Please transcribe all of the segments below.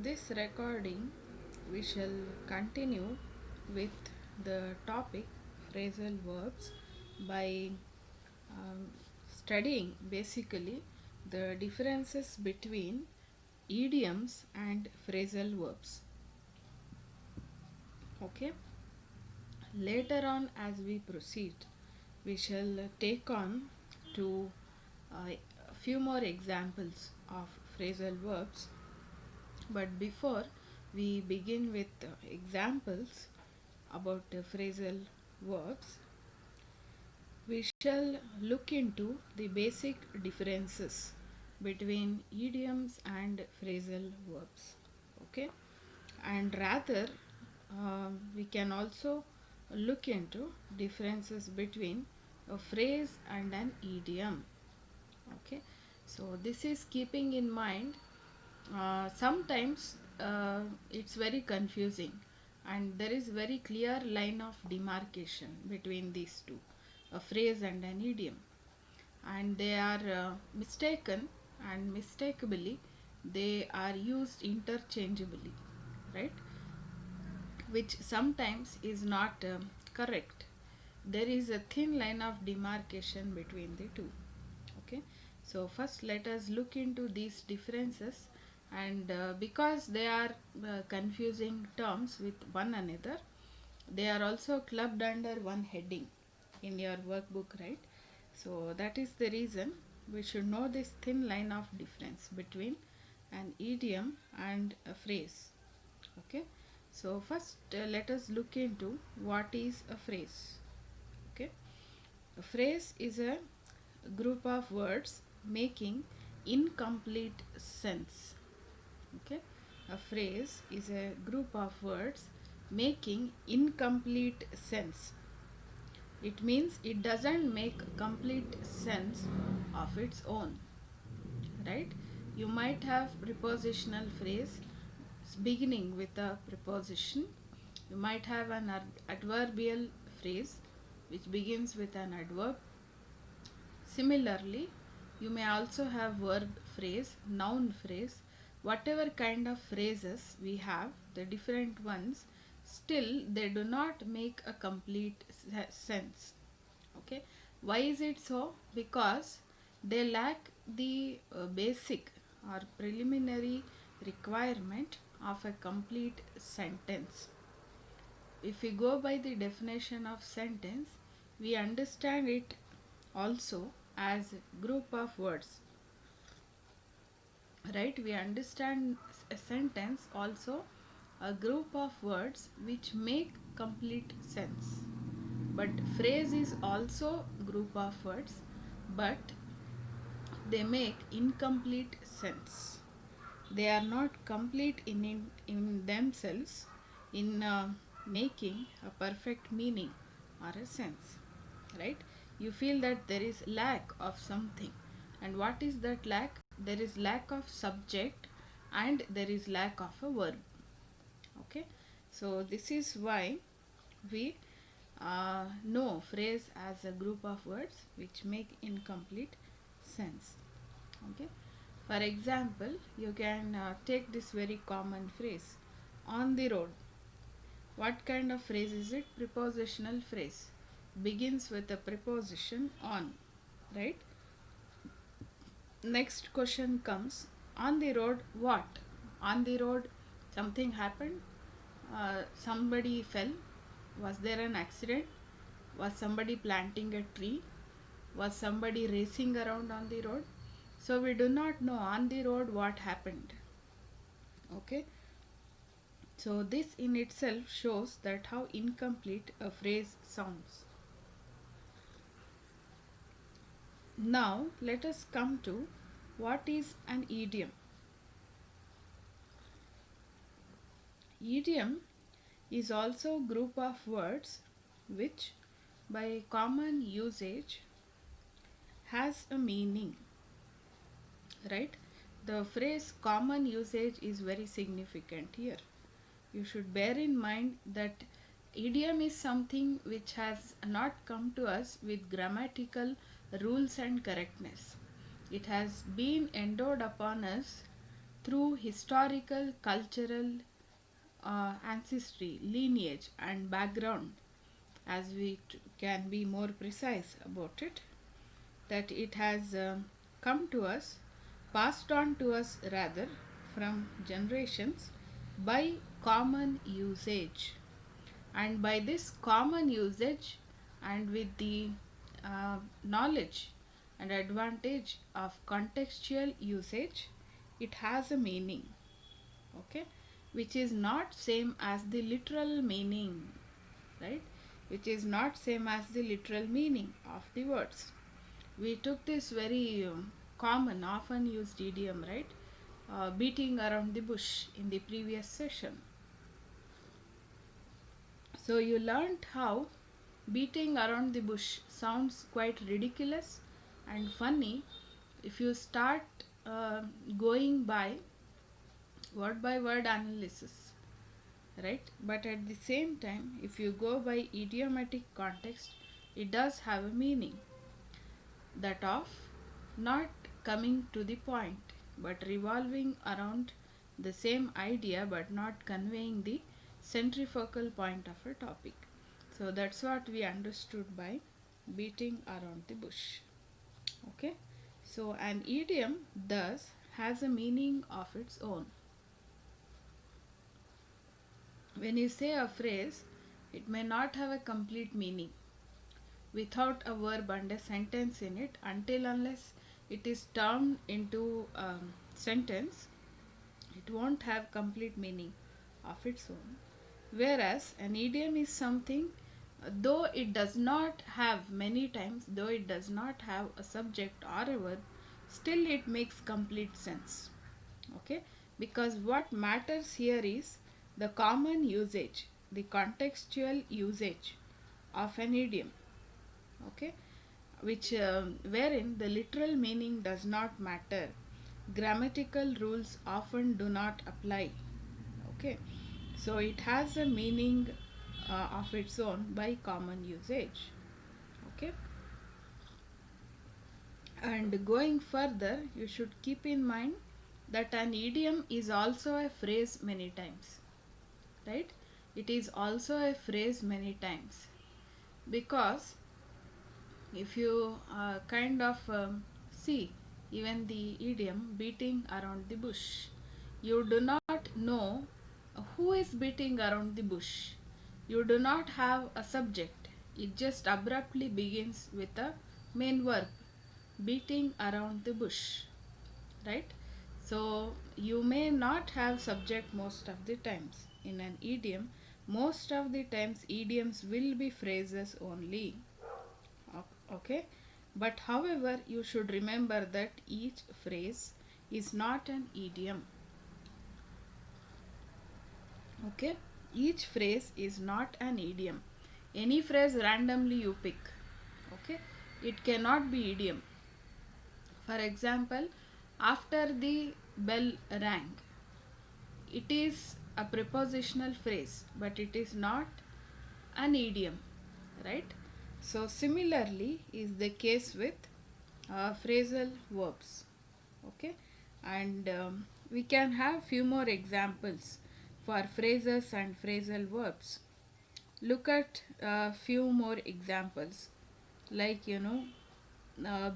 this recording, we shall continue with the topic phrasal verbs by um, studying basically the differences between idioms and phrasal verbs. Okay, later on, as we proceed, we shall take on to a few more examples of phrasal verbs. But before we begin with examples about phrasal verbs, we shall look into the basic differences between idioms and phrasal verbs. Okay, and rather, we can also look into differences between a phrase and an idiom. Okay, so this is keeping in mind sometimes it's very confusing, and there is very clear line of demarcation between these two, a phrase and an idiom, and they are mistaken, and mistakeably they are used interchangeably, right, which sometimes is not correct. There is a thin line of demarcation between the two. Okay, so first let us look into these differences, and because they are confusing terms with one another, they are also clubbed under one heading in your workbook, right? So that is the reason we should know this thin line of difference between an idiom and a phrase. Okay, so first let us look into what is a phrase. Okay, a phrase is a group of words making incomplete sense. Okay, a phrase is a group of words making incomplete sense. It means it doesn't make complete sense of its own, right? You might have prepositional phrase beginning with a preposition. You might have an adverbial phrase which begins with an adverb. Similarly, you may also have verb phrase, noun phrase, whatever kind of phrases we have, the different ones, still they do not make a complete sense. Okay, why is it so? Because they lack the basic or preliminary requirement of a complete sentence. If we go by the definition of sentence, we understand it also as group of words, right? We understand a sentence also a group of words which make complete sense. But phrase is also group of words, but they make incomplete sense. They are not complete in themselves, in making a perfect meaning or a sense, right? You feel that there is lack of something, and what is that lack? There is lack of subject, and there is lack of a verb. Okay, so this is why we know phrase as a group of words which make incomplete sense. Okay, for example, you can take this very common phrase, on the road. What kind of phrase is it? Prepositional phrase, begins with a preposition on, right? Next question comes, on the road what? On the road something happened, somebody fell, was there an accident, was somebody planting a tree, was somebody racing around on the road? So we do not know on the road what happened. Okay, so this in itself shows that how incomplete a phrase sounds. Now let us come to what is an idiom. Idiom is also a group of words which by common usage has a meaning, right? The phrase common usage is very significant here. You should bear in mind that idiom is something which has not come to us with grammatical rules and correctness. It has been endowed upon us through historical, cultural ancestry, lineage, and background, as we can be more precise about it, that it has come to us, passed on to us rather, from generations by common usage. And by this common usage, and with the knowledge and advantage of contextual usage, it has a meaning, okay, which is not same as the literal meaning, right, which is not same as the literal meaning of the words. We took this very common, often used idiom, right, beating around the bush, in the previous session. So you learnt how beating around the bush sounds quite ridiculous and funny if you start going by word analysis, right? But at the same time, if you go by idiomatic context, it does have a meaning, that of not coming to the point but revolving around the same idea but not conveying the centrifugal point of a topic. So that's what we understood by beating around the bush. Okay, so an idiom thus has a meaning of its own. When you say a phrase, it may not have a complete meaning without a verb and a sentence in it, until unless it is turned into a sentence, it won't have complete meaning of its own. Whereas an idiom is something, though it does not have, many times though it does not have a subject or a verb, still it makes complete sense, okay, because what matters here is the common usage, the contextual usage of an idiom, okay, which wherein the literal meaning does not matter, grammatical rules often do not apply, okay, so it has a meaning of its own by common usage, okay. And going further, you should keep in mind that an idiom is also a phrase many times, right, it is also a phrase many times, because if you kind of see even the idiom beating around the bush, you do not know who is beating around the bush. You do not have a subject. It just abruptly begins with a main verb, beating around the bush, right? So you may not have subject most of the times in an idiom. Most of the times idioms will be phrases only, okay, but however you should remember that each phrase is not an idiom, okay, each phrase is not an idiom. Any phrase randomly you pick, okay, it cannot be idiom. For example, after the bell rang, it is a prepositional phrase but it is not an idiom, right? So similarly is the case with phrasal verbs, okay, and we can have few more examples for phrases and phrasal verbs. Look at a few more examples, like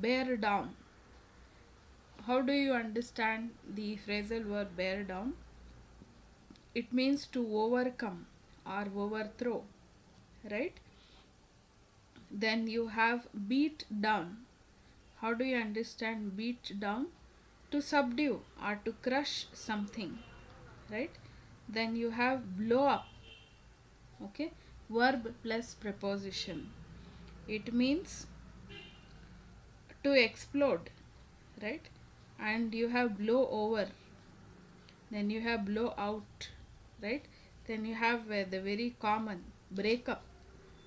bear down. How do you understand the phrasal verb bear down? It means to overcome or overthrow, right? Then you have beat down. How do you understand beat down? To subdue or to crush something, right? Then you have blow up, okay, verb plus preposition. It means to explode, right? And you have blow over, then you have blow out, right? Then you have the very common break up,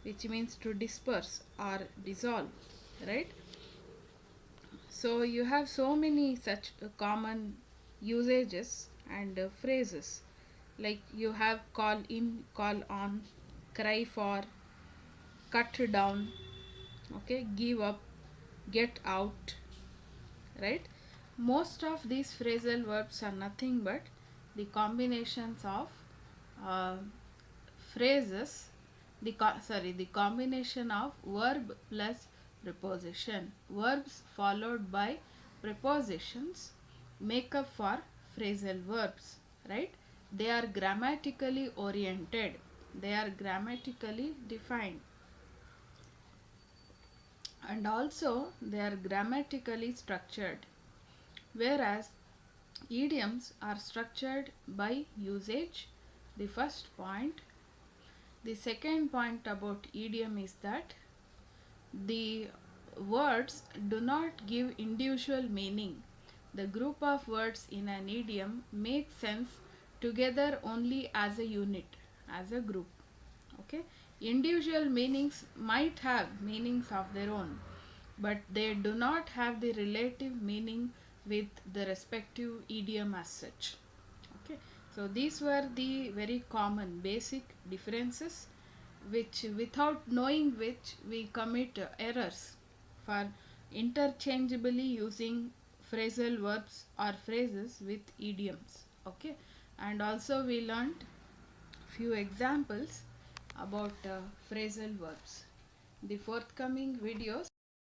which means to disperse or dissolve, right? So you have so many such common usages and phrases, like you have call in, call on, cry for, cut down, okay, give up, get out, right? Most of these phrasal verbs are nothing but the combinations of uh, phrases, the combination of verb plus preposition. Verbs followed by prepositions make up for phrasal verbs, right? They are grammatically oriented, they are grammatically defined, and also they are grammatically structured, whereas idioms are structured by usage. The first point. The second point about idiom is that the words do not give individual meaning. The group of words in an idiom make sense together only as a unit, as a group. Okay, individual meanings might have meanings of their own, but they do not have the relative meaning with the respective idiom as such. Okay, so these were the very common basic differences which, without knowing which, we commit errors for interchangeably using phrasal verbs or phrases with idioms. Okay, and also we learned few examples about phrasal verbs. The forthcoming videos